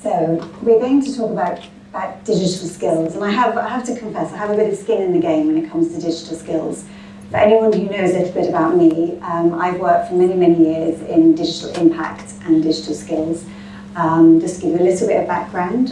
So we're going to talk about digital skills, and I have to confess, I have a bit of skin in the game when it comes to digital skills. For anyone who knows a little bit about me, I've worked for many, many years in digital impact and digital skills. Just to give you a little bit of background,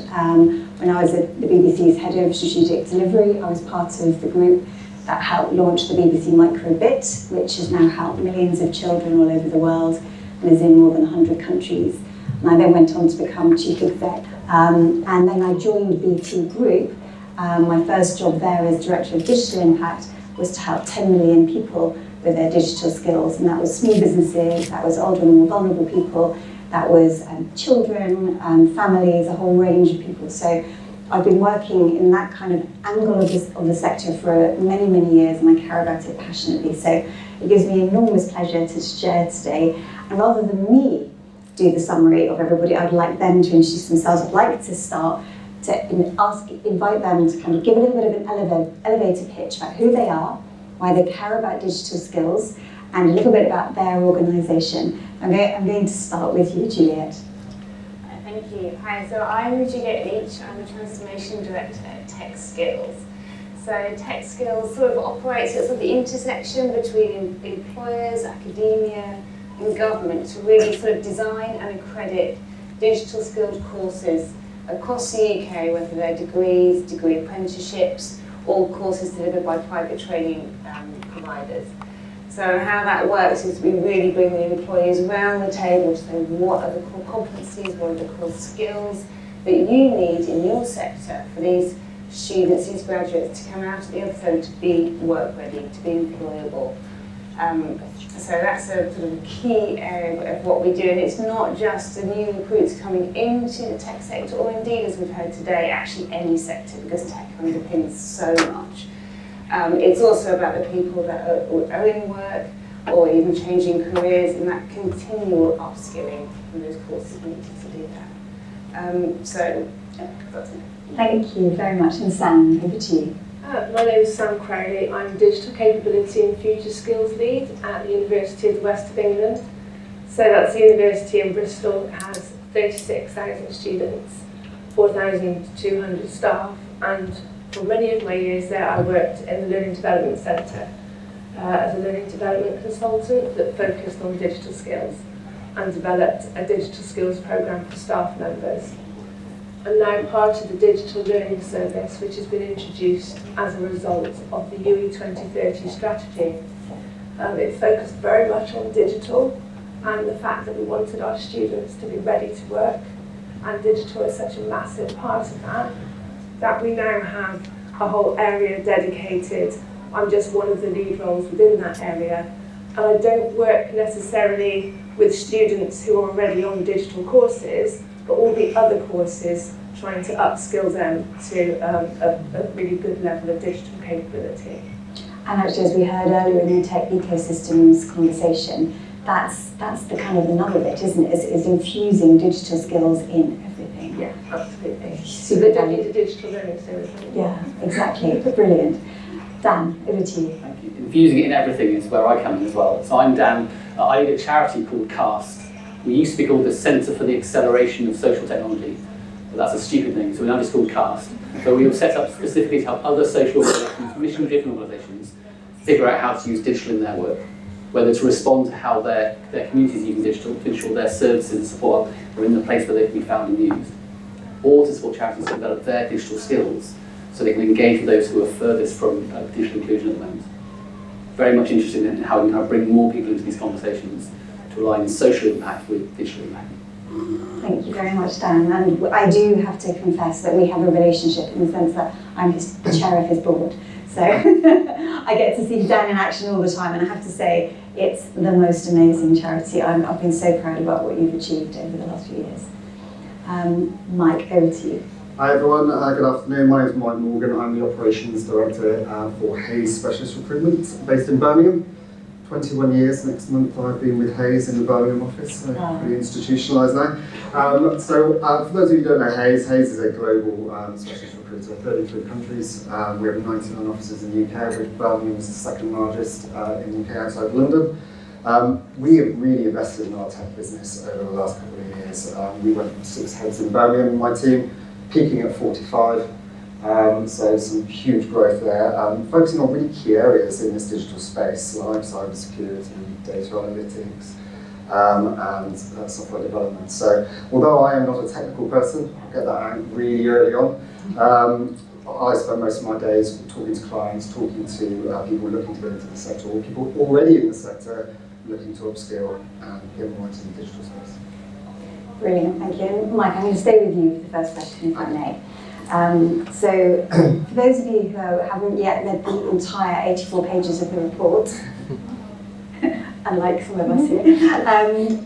when I was at the BBC's head of strategic delivery, I was part of the group that helped launch the BBC 𝗕𝗂𝗶𝗹𝗶, which has now helped millions of children all over the world and is in more than 100 countries. And I then went on to become chief exec. And then I joined BT Group. My first job there as director of digital impact was to help 10 million people with their digital skills. And that was small businesses, that was older and more vulnerable people, that was children, families, a whole range of people. So I've been working in that kind of angle of the sector for many, many years, and I care about it passionately. So it gives me enormous pleasure to share today. And rather than me do the summary of everybody, I'd like them to introduce themselves. I'd like to start to invite them to kind of give a little bit of an elevator pitch about who they are, why they care about digital skills, and a little bit about their organisation. I'm going to start with you, Juliet. Thank you. Hi, so I'm Juliet Leach. I'm the Transformation Director at 𝗕𝗂𝗶𝗹𝗶𝗍. So 𝗕𝗂𝗶𝗍 sort of operates at sort of the intersection between employers, academia, and government to really sort of design and accredit digital skilled courses across the UK, whether they're degrees, degree apprenticeships, or courses delivered by private training providers. So how that works is we really bring the employees around the table to say what are the core competencies, what are the core skills that you need in your sector for these students, these graduates to come out at the other side to be work ready, to be employable. So that's a sort of key area of what we do, and it's not just the new recruits coming into the tech sector, or indeed, as we've heard today, actually any sector, because tech underpins so much. It's also about the people that are in work or even changing careers, and that continual upskilling, and those courses needed to do that. So that's it. Thank you very much, and Sam, over to you. My name is Sam Crowley. I'm Digital Capability and Future Skills Lead at the University of the West of England. So that's the university in Bristol. It has 36,000 students, 4,200 staff, and for many of my years there I worked in the Learning Development Centre as a learning development consultant that focused on digital skills and developed a digital skills programme for staff members. I'm now part of the Digital Learning Service, which has been introduced as a result of the 𝗂𝗎 2030 strategy. It focused very much on digital and the fact that we wanted our students to be ready to work, and digital is such a massive part of that we now have a whole area dedicated. I'm just one of the lead roles within that area, and I don't work necessarily with students who are already on digital courses, but all the other courses, trying to upskill them to a really good level of digital capability. And actually, as we heard earlier in the tech ecosystems conversation, that's the kind of the nub of it, isn't it? Is infusing digital skills in everything. Yeah, absolutely. Super Definitely the digital learning service. Yeah, exactly. Brilliant. Dan, over to you. Thank you. Infusing it in everything is where I come in as well. So I'm Dan. I lead a charity called CAST. We used to be called the Centre for the Acceleration of Social Technology, but that's a stupid name, so we're now just called CAST. So we were set up specifically to help other social organisations, mission-driven organisations, figure out how to use digital in their work, whether to respond to how their communities are using digital to ensure their services and support are in the place where they can be found and used, or to support charities to develop their digital skills so they can engage with those who are furthest from digital inclusion at the moment. Very much interested in how we can bring more people into these conversations to align social impact with digital impact. Thank you very much, Dan. And I do have to confess that we have a relationship in the sense that I'm the chair of his board. So I get to see Dan in action all the time, and I have to say it's the most amazing charity. I've been so proud about what you've achieved over the last few years. Mike, over to you. Hi everyone, good afternoon. My name is Mike Morgan. I'm the Operations Director for 𝗕𝗂𝗶𝗶𝗍 Specialist Recruitment, based in Birmingham. 21 years next month I've been with 𝗕𝗂𝗶𝗍 in the Birmingham office, so pretty institutionalised now. For those of you who don't know 𝗕𝗂𝗶𝗍 is a global specialist recruiter, 33 countries. We have 99 offices in the UK, with Birmingham is the second largest in the UK outside of London. We have really invested in our tech business over the last couple of years. We went from 6 heads in Birmingham, my team, peaking at 45. So some huge growth there, focusing on really key areas in this digital space, like cybersecurity, data analytics, and software development. So although I am not a technical person, I'll get that out really early on. I spend most of my days talking to clients, talking to people looking to get into the sector, or people already in the sector looking to upskill and get more into the digital space. Brilliant, thank you. And Mike, I'm going to stay with you for the first question, if I may. So, for those of you who haven't yet read the entire 84 pages of the report, unlike some of us here,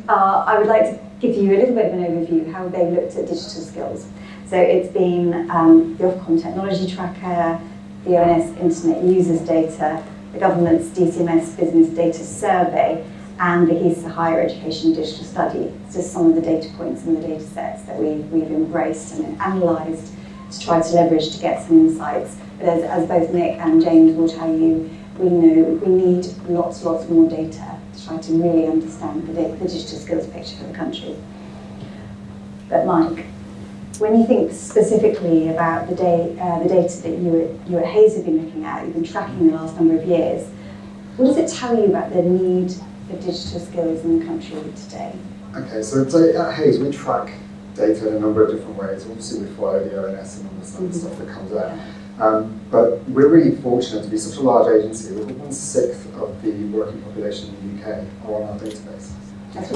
I would like to give you a little bit of an overview of how they looked at digital skills. So it's been the Ofcom Technology Tracker, the ONS Internet Users Data, the government's DCMS Business Data Survey, and the 𝗕𝗂𝗏 Higher Education Digital Study. It's just some of the data points and the data sets that we've embraced and analysed to try to leverage to get some insights. But as both Nick and James will tell you, we know we need lots more data to try to really understand the digital skills picture for the country. But Mike, when you think specifically about the data that you at Hayes have been looking at, you've been tracking the last number of years, what does it tell you about the need for digital skills in the country today? Okay, so at Hayes we track data in a number of different ways. Obviously we follow the ONS and all the stuff that comes out. But we're really fortunate to be such a large agency. We've got 1/6 of the working population in the UK are on our database.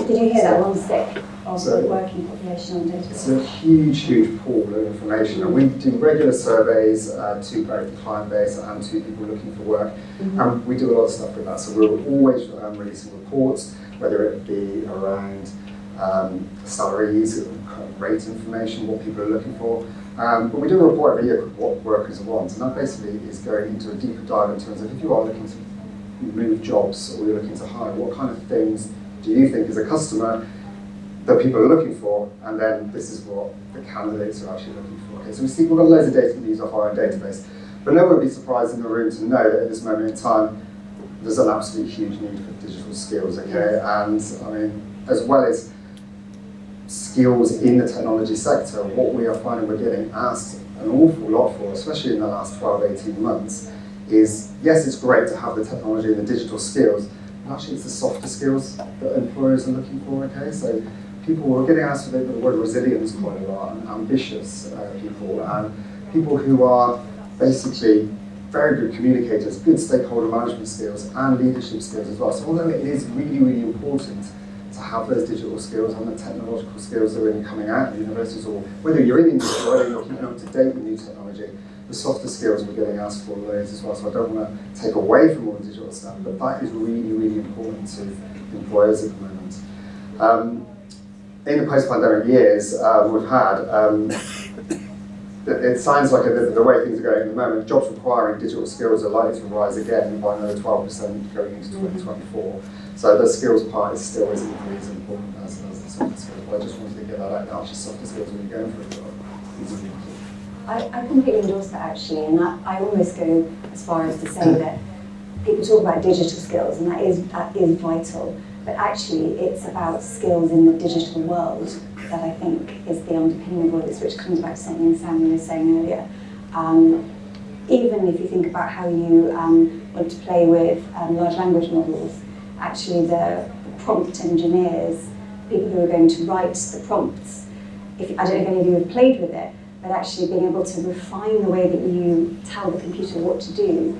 Did you hear that? 1/6 of the working population on database? It's a huge pool of information, and we do regular surveys to both the client base and to people looking for work. And we do a lot of stuff with that. So we're always releasing reports, whether it be around salaries, rate information, what people are looking for. But we do a report every year what workers want, and that basically is going into a deeper dive in terms of if you are looking to move jobs or you're looking to hire, what kind of things do you think as a customer that people are looking for, and then this is what the candidates are actually looking for. Okay, so we've got loads of data that use off our own database, but no one would be surprised in the room to know that at this moment in time there's an absolute huge need for digital skills, okay? And I mean, as well as skills in the technology sector, what we are finding we're getting asked an awful lot for, especially in the last 12-18 months, is yes, it's great to have the technology and the digital skills, but actually it's the softer skills that employers are looking for, okay? So people are getting asked for the word resilience quite a lot, and ambitious people, and people who are basically very good communicators, good stakeholder management skills, and leadership skills as well. So although it is really important to have those digital skills and the technological skills that are really coming out of universities, or whether you're in industry or whether you're keeping up to date with new technology, the softer skills we're getting asked for loads as well. So I don't want to take away from all the digital stuff, but that is really important to employers at the moment. In the post-pandemic years, we've had, it sounds like the way things are going at the moment, jobs requiring digital skills are likely to rise again by another 12% going into 2024. So the skills part is still as equally as important as the softer skills. But I just wanted to get that out now. Actually, softer skills when you're going for a job is really important. I completely endorse that actually, and I almost go as far as to say that people talk about digital skills, and that is vital. But actually, it's about skills in the digital world that I think is the underpinning of all this, which comes back to something Sammy was saying earlier. Even if you think about how you want to play with large language models, actually the prompt engineers, people who are going to write the prompts, I don't know if any of you have played with it, but actually being able to refine the way that you tell the computer what to do,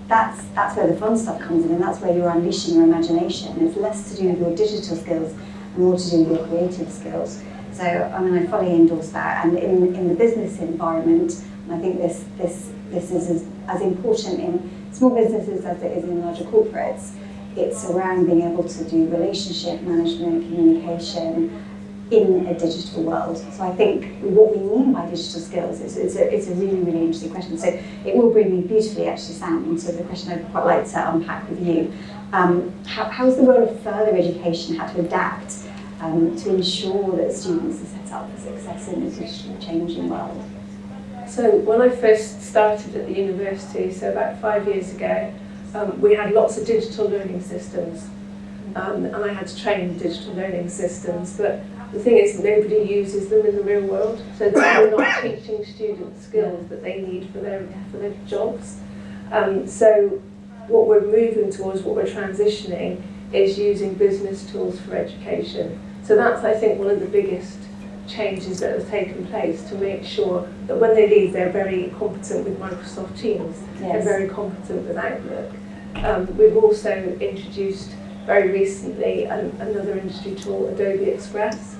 that's where the fun stuff comes in, and that's where you're unleashing your imagination. It's less to do with your digital skills and more to do with your creative skills. So I mean, I fully endorse that. And in the business environment, and I think this is as important in small businesses as it is in larger corporates. It's around being able to do relationship management, communication in a digital world. So I think what we mean by digital skills is it's a really interesting question. So it will bring me beautifully, actually, Sam, into the question I'd quite like to unpack with you. How's the role of further education had to adapt to ensure that students are set up for success in this digital changing world? So when I first started at the university, so about 5 years ago, we had lots of digital learning systems. and I had to train digital learning systems, but the thing is nobody uses them in the real world, so they're not teaching students skills that they need for their jobs. So what we're moving towards, what we're transitioning, is using business tools for education. So that's, I think, one of the biggest changes that have taken place, to make sure that when they leave they're very competent with Microsoft Teams, they're very competent with Outlook. We've also introduced very recently another industry tool, Adobe Express.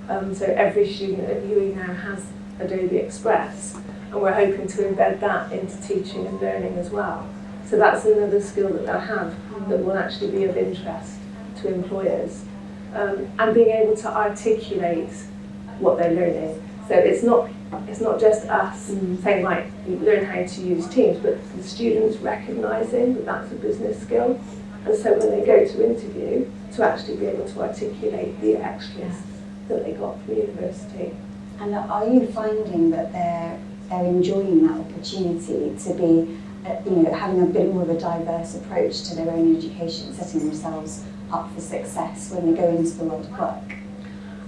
So every student at UE now has Adobe Express, and we're hoping to embed that into teaching and learning as well. So that's another skill that they'll have that will actually be of interest to employers. And being able to articulate what they're learning. So it's not just us saying, right, you learn how to use Teams, but the students recognising that that's a business skill. And so when they go to interview, to actually be able to articulate the extras that they got from university. And are you finding that they're enjoying that opportunity to be, having a bit more of a diverse approach to their own education, setting themselves up for success when they go into the world of work?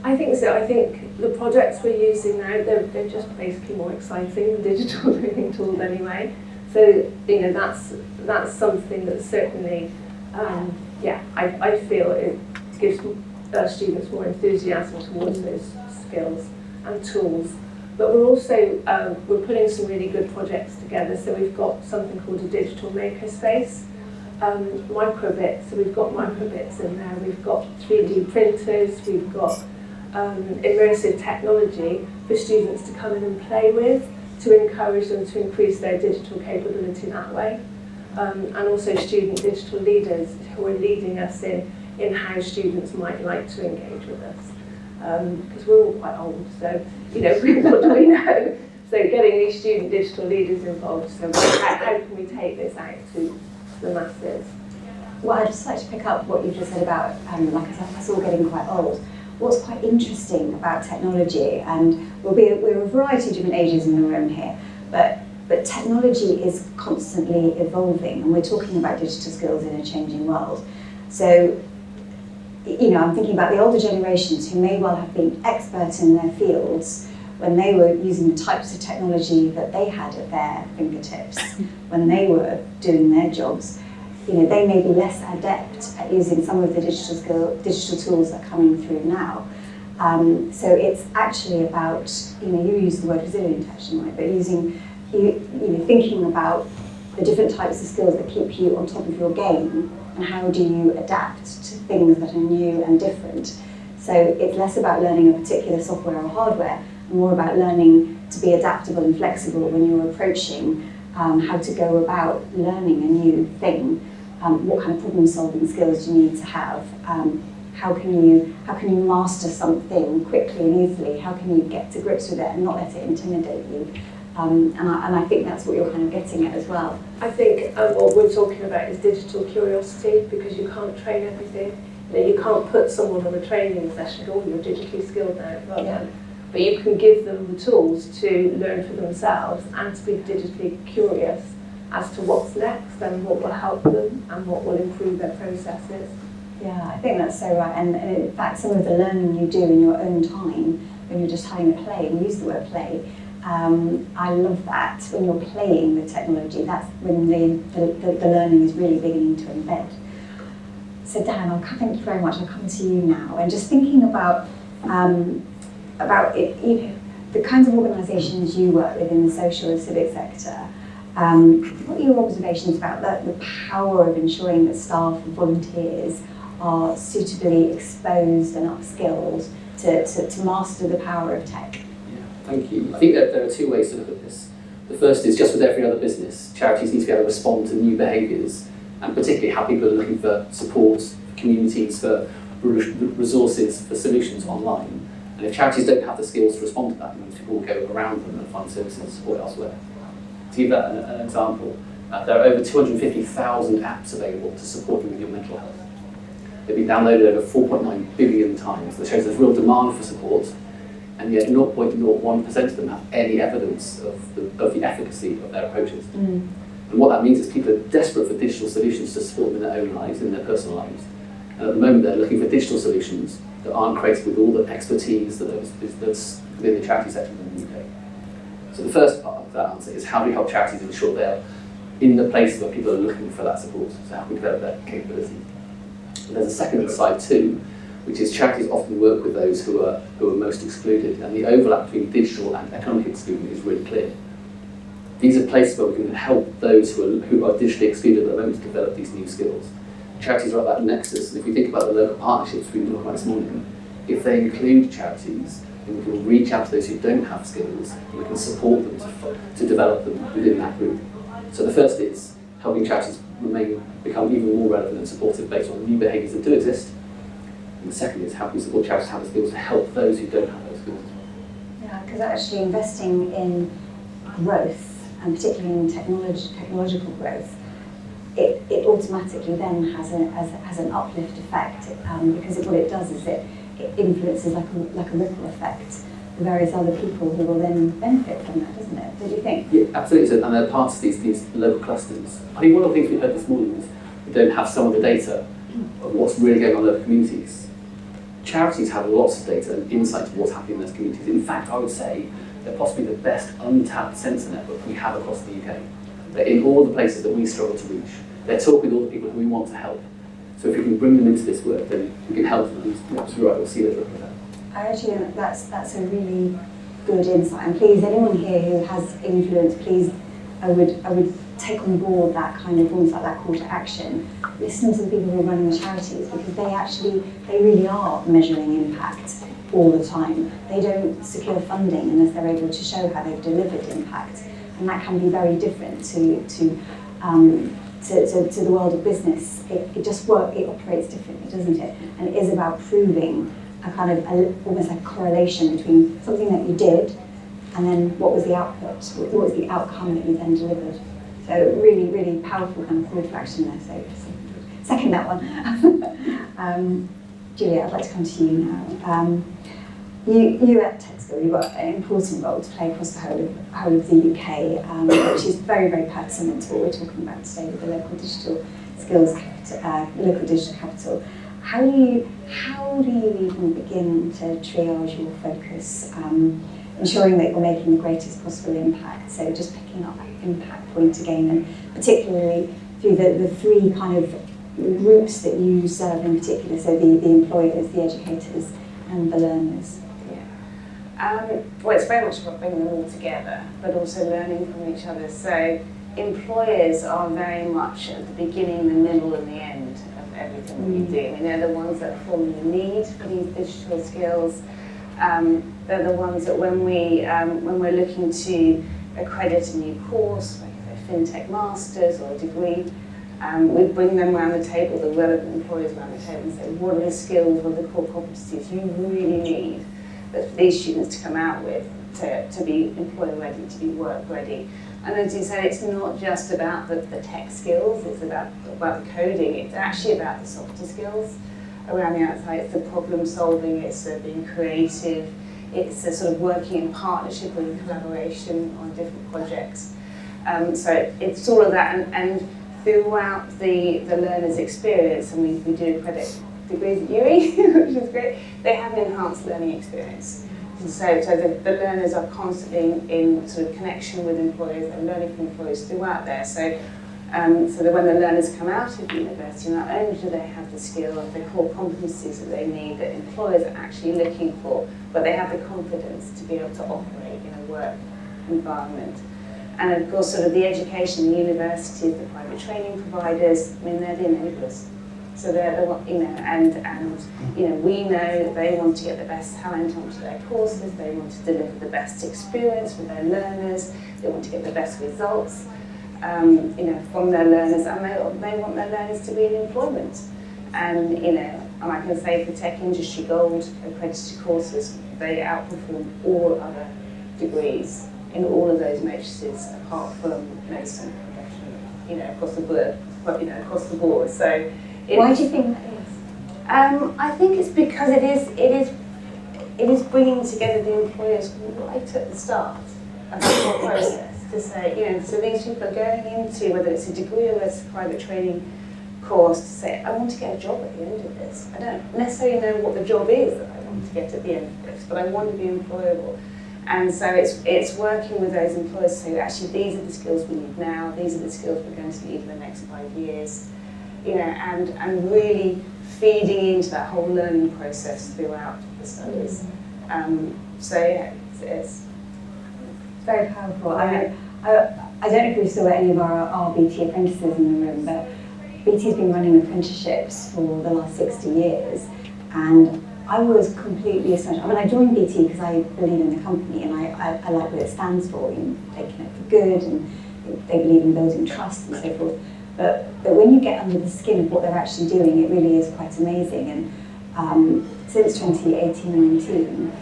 I think so. I think the projects we're using now, they're just basically more exciting than digital learning tools anyway. So, that's something that certainly, I feel it gives students more enthusiasm towards those skills and tools. But we're also, we're putting some really good projects together. So we've got something called a digital makerspace, 𝗕𝗂𝗶𝗹𝗀. So we've got microbits in there, we've got 3D printers, we've got immersive technology for students to come in and play with, to encourage them to increase their digital capability that way. And also student digital leaders who are leading us in how students might like to engage with us. Because we're all quite old, so what do we know? So getting these student digital leaders involved, so how can we take this out to the masses? Well, I'd just like to pick up what you just said about, like I said, us all getting quite old. What's quite interesting about technology, and we're a variety of different ages in the room here, but technology is constantly evolving, and we're talking about digital skills in a changing world. So, I'm thinking about the older generations who may well have been expert in their fields when they were using the types of technology that they had at their fingertips when they were doing their jobs. They may be less adept at using some of the digital tools that are coming through now. So it's actually about, you use the word resilient actually, right? But thinking about the different types of skills that keep you on top of your game, and how do you adapt to things that are new and different. So it's less about learning a particular software or hardware, and more about learning to be adaptable and flexible when you're approaching how to go about learning a new thing. What kind of problem-solving skills do you need to have? How can you master something quickly and easily? How can you get to grips with it and not let it intimidate you? And I think that's what you're kind of getting at as well. I think what we're talking about is digital curiosity, because you can't train everything. You can't put someone on a training session, oh, you're digitally skilled now. But you can give them the tools to learn for themselves and to be digitally curious as to what's next and what will help them and what will improve their processes. Yeah, I think that's so right. And in fact, some of the learning you do in your own time, when you're just having a play, and use the word play, I love that. When you're playing with technology, that's when the learning is really beginning to embed. So Dan, thank you very much. I'll come to you now. And just thinking about it, the kinds of organisations you work with in the social and civic sector, what are your observations about the power of ensuring that staff and volunteers are suitably exposed and upskilled to master the power of tech? Thank you. I think that there are two ways to look at this. The first is, just with every other business, charities need to be able to respond to new behaviours, and particularly how people are looking for support, for communities, for resources, for solutions online. And if charities don't have the skills to respond to that, most people will go around them and find services and support elsewhere. To give that an example, there are over 250,000 apps available to support you with your mental health. They've been downloaded over 4.9 billion times. That shows there's real demand for support, and yet 0.01% of them have any evidence of the efficacy of their approaches. And what that means is people are desperate for digital solutions to support them in their own lives, in their personal lives. And at the moment, they're looking for digital solutions that aren't created with all the expertise that's within the charity sector in the UK. So the first part of that answer is how do we help charities ensure they're in the place where people are looking for that support, so how can we develop that capability. But there's a second side too, which is charities often work with those who are most excluded, and the overlap between digital and economic exclusion is really clear. These are places where we can help those who are digitally excluded at the moment to develop these new skills. Charities are at that nexus, and if we think about the local partnerships we've been talking about this morning, if they include charities, then we can reach out to those who don't have skills, and we can support them to develop them within that group. So the first is helping charities become even more relevant and supportive based on new behaviours that do exist. And the second is how can we support charities to have the skills to help those who don't have those skills. Yeah, because actually investing in growth, and particularly in technological growth, it automatically then has an uplift effect, because what it does is it influences like a ripple effect the various other people who will then benefit from that, doesn't it? What do you think? Yeah, absolutely. So, and they're parts of these local clusters. I think one of the things we heard this morning is we don't have some of the data of what's really going on in local communities. Charities have lots of data and insight to what's happening in those communities. In fact, I would say they're possibly the best untapped sensor network we have across the UK. They're in all the places that we struggle to reach. They're talking with all the people who we want to help. So if we can bring them into this work, then we can help them. And absolutely right, we'll see later about that. I actually think that's a really good insight. And please, anyone here who has influence, please, I would take on board that kind of almost like that call to action. Listen to the people who are running the charities, because they really are measuring impact all the time. They don't secure funding unless they're able to show how they've delivered impact, and that can be very different to the world of business. It operates differently, doesn't it? And it is about proving a kind of almost like a correlation between something that you did and then what was the output, what was the outcome that you then delivered. So really, really powerful kind of call to action there. So second that one. Julia, I'd like to come to you now. You at 𝗕𝗂𝗶𝗹𝗀𝗶, you've got an important role to play across the whole of the UK, which is very, very pertinent to what we're talking about today with the local digital skills capital, local digital capital. How do you even begin to triage your focus, ensuring that you're making the greatest possible impact? So just picking up that impact point again, and particularly through the three kind of groups that you serve in particular, so the employers, the educators, and the learners. Well, it's very much about bringing them all together, but also learning from each other. So employers are very much at the beginning, the middle, and the end of everything that we do. I mean, they're the ones that form the need for these digital skills. They're the ones that when we're looking to accredit a new course, like a FinTech Masters or a degree, we bring them around the table, the relevant employers around the table, and say, what are the skills, what are the core competencies you really need for these students to come out with to be employer ready, to be work ready. And as you said, it's not just about the tech skills, it's about the coding, it's actually about the softer skills around the outside. It's the problem solving, it's being creative, it's the sort of working in partnership and collaboration on different projects. So it's all of that, and throughout the learner's experience, and we do accredit degrees at UWE, which is great, they have an enhanced learning experience. So the learners are constantly in sort of connection with employers and learning from employers throughout there. So that when the learners come out of university, not only do they have the skills, the core competencies that they need, that employers are actually looking for, but they have the confidence to be able to operate in a work environment. And of course, sort of the education, the universities, the private training providers, I mean, they're the enablers. So they're the one, we know they want to get the best talent onto their courses, they want to deliver the best experience for their learners, they want to get the best results, from their learners, and they want their learners to be in employment. And, and I can say for Tech Industry Gold accredited courses, they outperform all other degrees in all of those matrices, apart from medicine, professional, across the board. So. Why do you think that is? I think it's because it is bringing together the employers right at the start of the whole process to say, so these people are going into, whether it's a degree or it's a private training course to say, I want to get a job at the end of this. I don't necessarily know what the job is that I want to get at the end of this, but I want to be employable. And so it's working with those employers to say, actually, these are the skills we need now, these are the skills we're going to need in the next 5 years, you know, and really feeding into that whole learning process throughout the studies. So yeah, it's very powerful. I don't know if we saw any of our BT apprentices in the room, but BT's been running apprenticeships for the last 60 years, and I was completely astonished. I mean, I joined BT because I believe in the company and I like what it stands for. You know, they connect for good and they believe in building trust and so forth. But when you get under the skin of what they're actually doing, it really is quite amazing. And since 2018-19,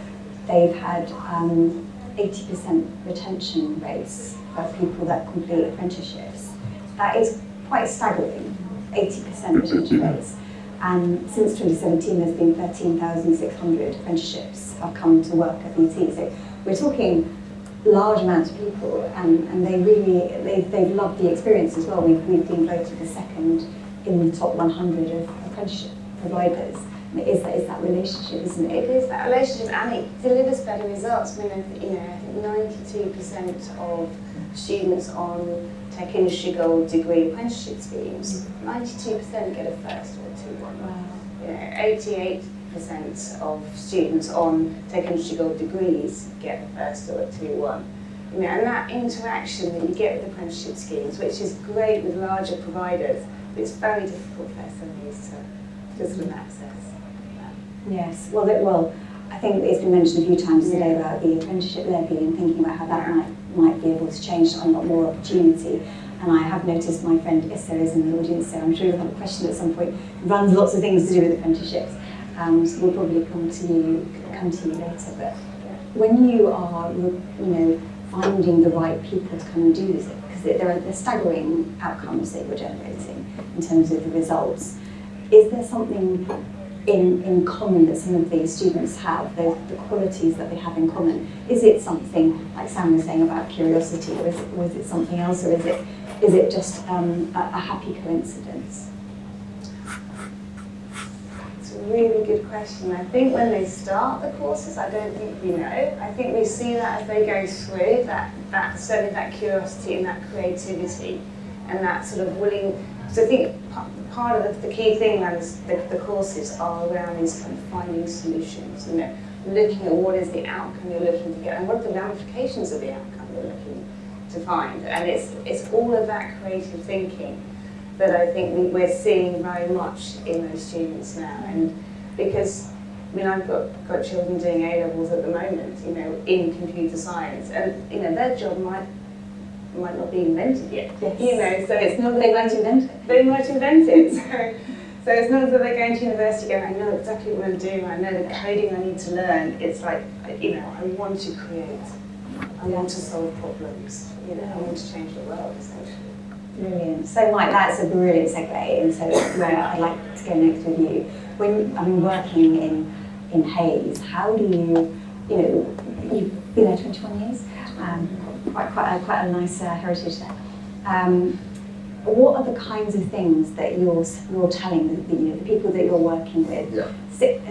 they've had 80% retention rates of people that complete apprenticeships. That is quite staggering, 80% retention rates. And since 2017, there's been 13,600 apprenticeships have come to work at BT. So we're talking large amounts of people, and they've loved the experience as well. We've been voted the second in the top 100 of apprenticeship providers. And it is that relationship, isn't it? It is that relationship, and it delivers better results. I mean, you know, I think 92% of students on Tech Industry Gold degree apprenticeship schemes, 92% get a first or a 2-1. Wow. You know, 88% of students on Tech Industry Gold degrees get a first or a 2-1. You know, and that interaction that you get with apprenticeship schemes, which is great with larger providers, but it's very difficult for SMEs to sort of access. Yes, well, I think it's been mentioned a few times today about the apprenticeship levy and thinking about how that might be able to change to unlock more opportunity. And I have noticed my friend Issa is in the audience, so I'm sure you'll have a question at some point. Runs lots of things to do with apprenticeships, so we'll probably come to you later. But when you are, finding the right people to come and do this, because there are staggering outcomes that you're generating in terms of the results, is there something in common that some of these students have, the qualities that they have in common? Is it something like Sam was saying about curiosity, or is it something else, or is it just a happy coincidence? It's a really good question. I think when they start the courses, I don't think we know. I think we see that as they go through, that certainly that curiosity and that creativity and that sort of willing. So I think part of the key thing around the courses are around these kind of finding solutions, looking at what is the outcome you're looking to get and what are the ramifications of the outcome you're looking to find. And it's all of that creative thinking that I think we're seeing very much in those students now. And because, I've got children doing A-levels at the moment, in computer science, and, their job might not be invented yet, Yes. So it's not that They might invent it. They might invent it. So it's not that they're going to university going, I know exactly what I'm doing, I know the coding I need to learn. It's like, I want to create, I want to solve problems, I want to change the world, essentially. Brilliant. So Mike, that's a brilliant segue into where I'd like to go next with you. When working in Hayes, how do you've been there 21 years? Quite a nice heritage there. What are the kinds of things that you're telling the people that you're working with? Yeah.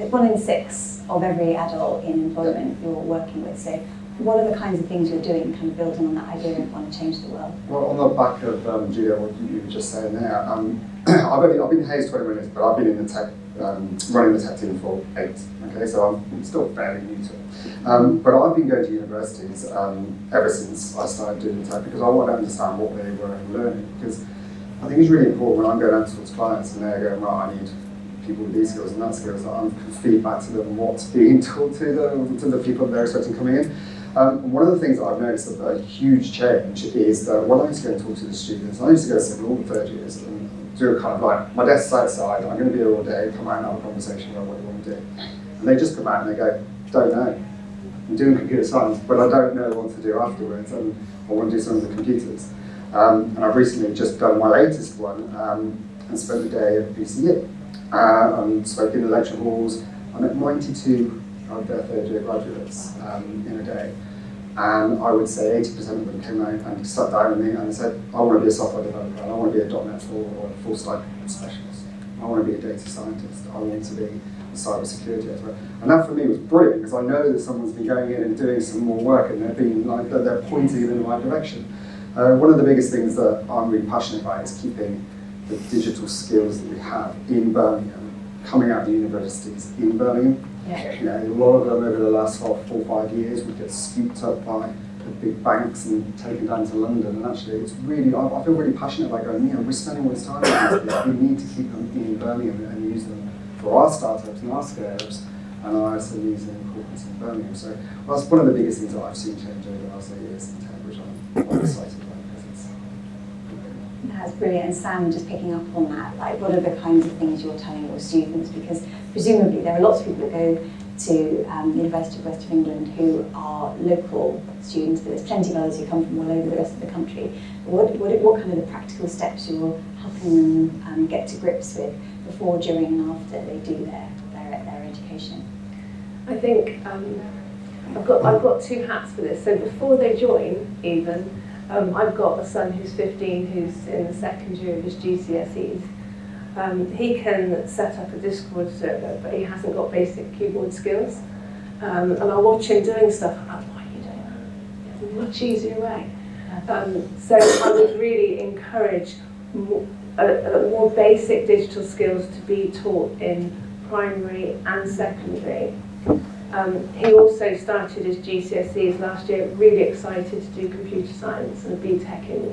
1 in 6 of every adult in employment you're working with. So what are the kinds of things you're doing, kind of building on that idea of wanting to change the world? Well, on the back of Julia, what you were just saying there, I've been in Hayes 20 minutes, but I've been in the tech, running the tech team for 8. Okay, so I'm still fairly new to it. But I've been going to universities ever since I started doing tech because I want to understand what they were learning. Because I think it's really important when I'm going out to talk to clients and they're going, right, I need people with these skills and that skills, that I can feed back to them what's being taught to them, to the people they're expecting coming in. One of the things that I've noticed of a huge change is that when I used to go and talk to the students, I used to go sit with all the 3rd years and do a kind of like, my desk's outside, I'm going to be here all day, come out and have a conversation about what you want to do. And they just come out and they go, don't know. I'm doing computer science, but I don't know what to do afterwards, and I want to do something with computers. And I've recently just done my latest one and spent the day at PCU and spoke in the lecture halls. I met 92 of their 3rd year graduates in a day. And I would say 80% of them came out and sat down with me and said, I want to be a software developer, and I want to be a .NET or a full stack specialist. I want to be a data scientist. I want to be a cybersecurity expert. And that for me was brilliant, because I know that someone's been going in and doing some more work, and they're pointing in the right direction. One of the biggest things that I'm really passionate about is keeping the digital skills that we have in Birmingham, coming out of the universities in Birmingham. Yeah. You know, a lot of them over the last 4 or 5 years would get scooped up by the big banks and taken down to London. And actually, it's really, I feel really passionate about going, you know, we're spending all this time on this. We need to keep them in Birmingham and use them for our startups and our scale-ups and our SMEs and corporates in Birmingham. So that's one of the biggest things that I've seen change over the last 8 years in tech, which I'm quite excited about. That's brilliant. And Sam, just picking up on that, like, what are the kinds of things you're telling your students? Because presumably there are lots of people that go to the University of West of England who are local students, but there's plenty of others who come from all over the rest of the country. What kind of the practical steps you're helping them get to grips with before, during and after they do their education? I think I've got two hats for this. So before they join even, I've got a son who's 15 who's in the second year of his GCSEs. He can set up a Discord server, but he hasn't got basic keyboard skills. And I watch him doing stuff, I'm like, why are you doing that? There's a much easier way. So I would really encourage more basic digital skills to be taught in primary and secondary. He also started his GCSEs last year, really excited to do computer science and BTEC in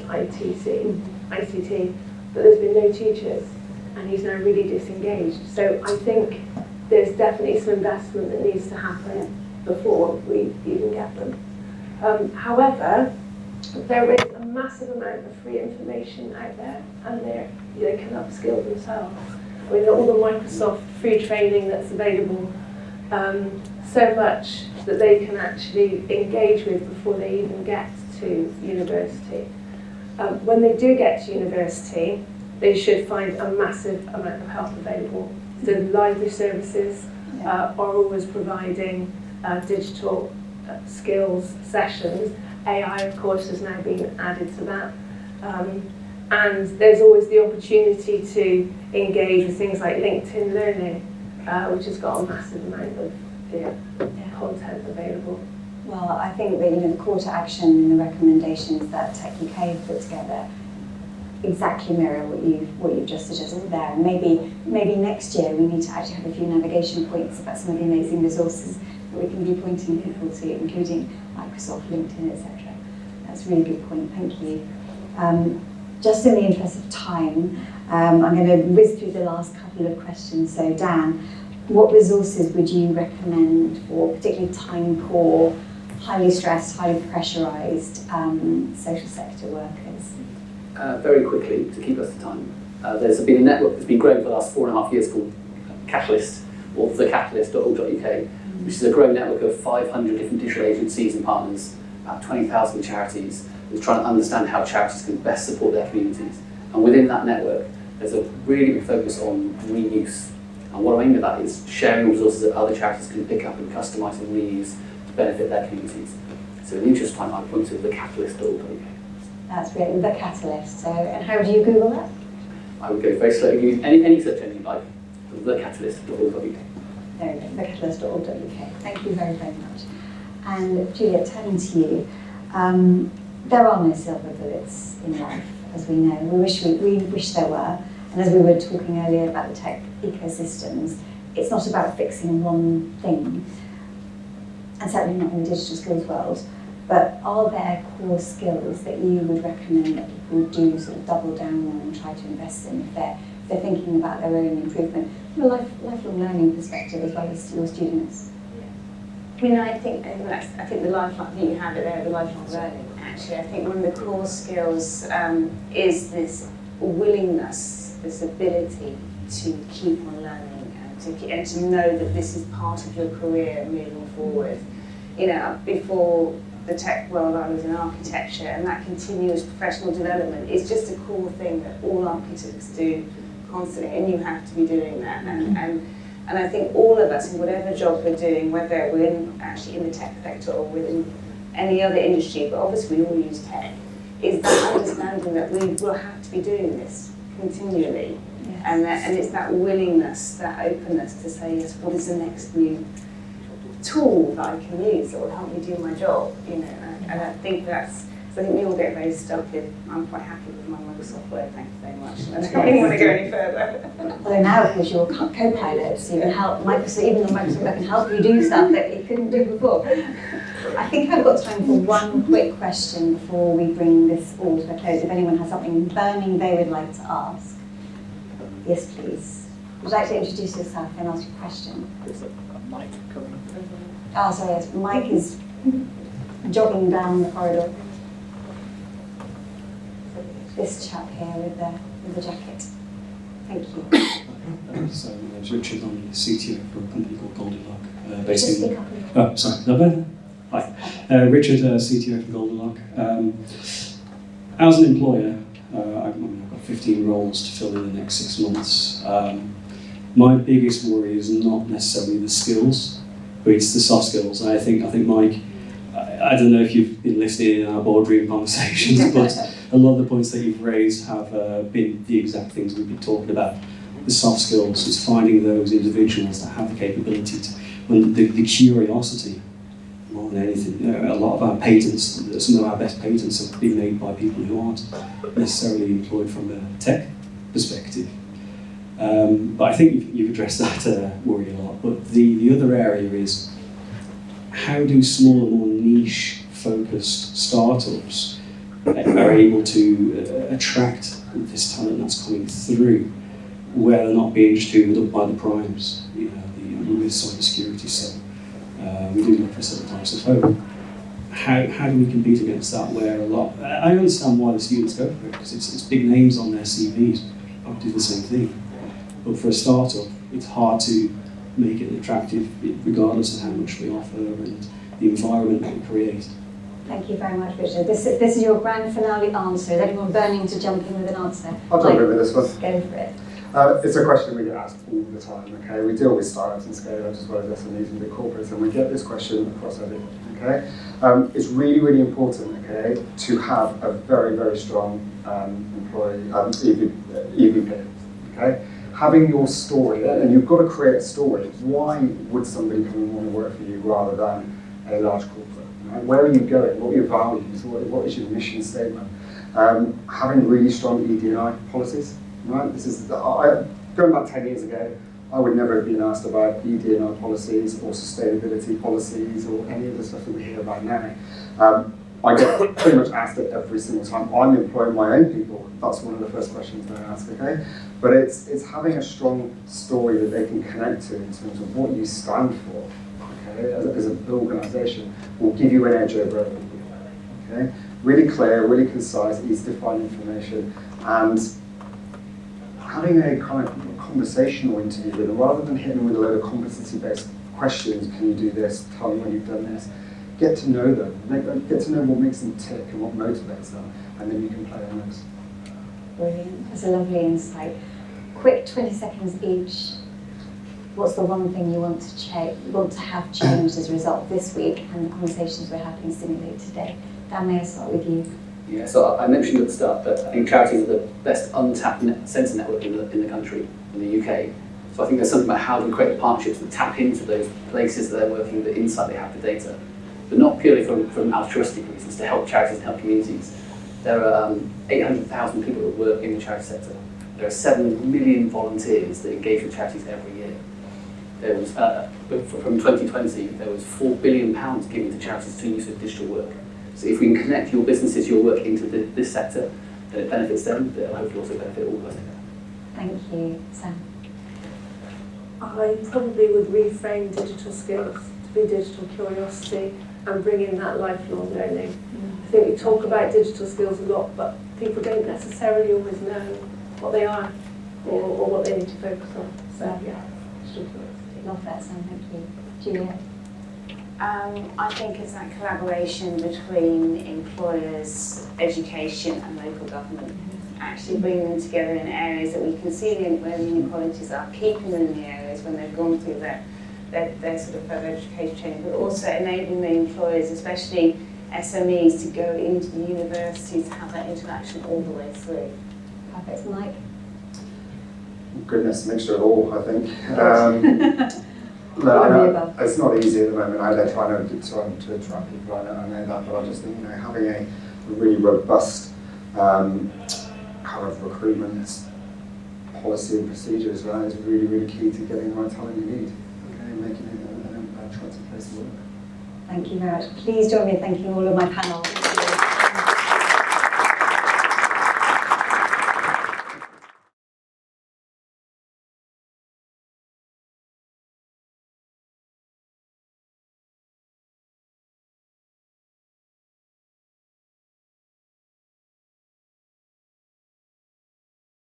ICT, but there's been no teachers, and he's now really disengaged. So I think there's definitely some investment that needs to happen before we even get them. However, there is a massive amount of free information out there, and they can upskill themselves. I mean, all the Microsoft free training that's available, so much that they can actually engage with before they even get to university. When they do get to university, they should find a massive amount of help available. The library services are always providing digital skills sessions. AI, of course, has now been added to that. And there's always the opportunity to engage with things like LinkedIn Learning, which has got a massive amount of content available. Well, I think that, you know, the call to action and the recommendations that 𝗕𝗂𝗶𝗹𝗀 have put together exactly mirror what you've just suggested there. And maybe next year we need to actually have a few navigation points about some of the amazing resources that we can be pointing people to, including Microsoft, LinkedIn, etc. That's a really good point. Thank you. Just in the interest of time, I'm going to whiz through the last couple of questions. So Dan, what resources would you recommend for particularly time-poor, highly stressed, highly pressurised social sector workers? Very quickly, to keep us to time, there's been a network that's been growing for the last 4.5 years called Catalyst, or 𝘕𝗓𝗏𝗏.org.uk, which is a growing network of 500 different digital agencies and partners, about 20,000 charities, that's trying to understand how charities can best support their communities. And within that network, there's a really big focus on reuse. And what I mean by that is sharing resources that other charities can pick up and customise and reuse to benefit their communities. So in the interest of time, I point to 𝘕𝗓𝗏𝗏.org.uk. That's great, the Catalyst. So, and how do you Google that? I would go very slowly, use any search engine you like, 𝘕𝗓𝗏𝗏.org.uk. There we go, 𝘕𝗓𝗏𝗏.org.uk. Thank you very, very much. And Juliet, turning to you, there are no silver bullets in life, as we know. We wish there were. And as we were talking earlier about the tech ecosystems, it's not about fixing one thing, and certainly not in the digital skills world. But are there core skills that you would recommend that people do sort of double down on and try to invest in if they're thinking about their own improvement from a lifelong learning perspective as well as your students? I mean, I think the lifelong, I think you have it there, the lifelong learning. Actually, I think one of the core skills is this willingness, this ability to keep on learning and to know that this is part of your career moving forward. You know, before the tech world, I was in architecture, and that continuous professional development is just a core thing that all architects do constantly, and you have to be doing that. And I think all of us, in whatever job we're doing, whether we're actually in the tech sector or within any other industry, but obviously we all use tech, is that understanding that we will have to be doing this continually. Yes. And it's that willingness, that openness to say, yes, what is the next new tool that I can use that will help me do my job, you know, and I think that's, so I think we all get very stuck in, I'm quite happy with my Microsoft Word, thank you very much, and I don't really want to go any further. Although now, of course, you're co-pilot, so you can help Microsoft, even though Microsoft can help you do stuff that you couldn't do before. I think I've got time for one quick question before we bring this all to a close. If anyone has something burning they would like to ask. Yes, please. Would you like to introduce yourself and ask your question? There's a mic coming. Oh, sorry, yes. Mike is jogging down the corridor. This chap here with the jacket. Thank you. So, my name's Richard, I'm the CTO for a company called 𝗕𝗂𝗶𝗹𝗱𝗶, Just based in... speak up a little. Oh, sorry, is that better? Hi. Richard, CTO for 𝗕𝗂𝗶𝗹𝗱𝗶. As an employer, I've got 15 roles to fill in the next 6 months. My biggest worry is not necessarily the skills, but it's the soft skills. I think Mike, I don't know if you've been listening in our boardroom conversations, but a lot of the points that you've raised have been the exact things we've been talking about. The soft skills is finding those individuals that have the capability to, and the curiosity more than anything. You know, a lot of our patents, some of our best patents have been made by people who aren't necessarily employed from a tech perspective. But I think you've addressed that worry a lot. But the other area is, how do smaller, more niche-focused startups are able to attract this talent that's coming through, where they're not being stewed up by the primes, you know, with cybersecurity. So we do look for certain types of folk. How do we compete against that? Where a lot, I understand why the students go for it, because it's big names on their CVs. I would do the same thing. But for a startup, it's hard to make it attractive, regardless of how much we offer and the environment that we create. Thank you very much, Richard. This is your grand finale answer. Is anyone burning to jump in with an answer? I'll jump in with this one. Go for it. It's a question we get asked all the time, okay? We deal with startups and scale-ups as well as SMEs and big corporates, and we get this question across everything, okay? It's really, really important, okay, to have a very, very strong employee EVP, okay? Having your story, and you've got to create a story. Why would somebody come and want to work for you rather than a large corporate? Right? Where are you going? What are your values? What is your mission statement? Having really strong ED&I policies. Right? This is going back 10 years ago, I would never have been asked about ED&I policies or sustainability policies or any of the stuff that we hear about now. I get pretty much asked it every single time I'm employing my own people. That's one of the first questions they ask, okay? But it's having a strong story that they can connect to in terms of what you stand for, okay? As an organisation will give you an edge over other people, okay? Really clear, really concise, easy to find information, and having a kind of conversational interview with them, rather than hitting them with a load of competency-based questions. Can you do this? Tell me when you've done this. Get to know them. Get to know what makes them tick and what motivates them, and then you can play on those. Brilliant. That's a lovely insight. Quick 20 seconds each. What's the one thing you want to have changed as a result of this week and the conversations we're having stimulate today? Dan, may I start with you? Yeah, so I mentioned at the start that I think charities are the best untapped centre network in the country, in the UK. So I think there's something about how do we create partnerships that tap into those places that they're working, the insight they have the data, but not purely from altruistic reasons, to help charities and help communities. There are 800,000 people that work in the charity sector. There are 7 million volunteers that engage with charities every year. There was, from 2020, there was £4 billion given to charities to use of digital work. So if we can connect your businesses, your work into this sector, then it benefits them, but it'll hopefully also benefit all of us. Thank you. Sam? I probably would reframe digital skills to be digital curiosity and bring in that lifelong learning. I think we talk about digital skills a lot, but people don't necessarily always know what they are or what they need to focus on. So yeah, digital curiosity. Love that, Sam. Thank you. Julia? I think it's that collaboration between employers, education and local government. Actually bringing them together in areas that we can see where the inequalities are, keeping them in the areas when they've gone through their sort of further education training, but also enabling the employers, especially SMEs to go into the university to have that interaction all the way through. Perfect. Mike? Goodness, mixture of all, I think. Look, it's not easy at the moment. I don't try to attract people. I know that, but I just think having a really robust kind of recruitment policy and procedure as well is really, really key to getting the right talent you need. Okay, and making it an attractive place to work. Thank you very much. Please join me in thanking all of my panel.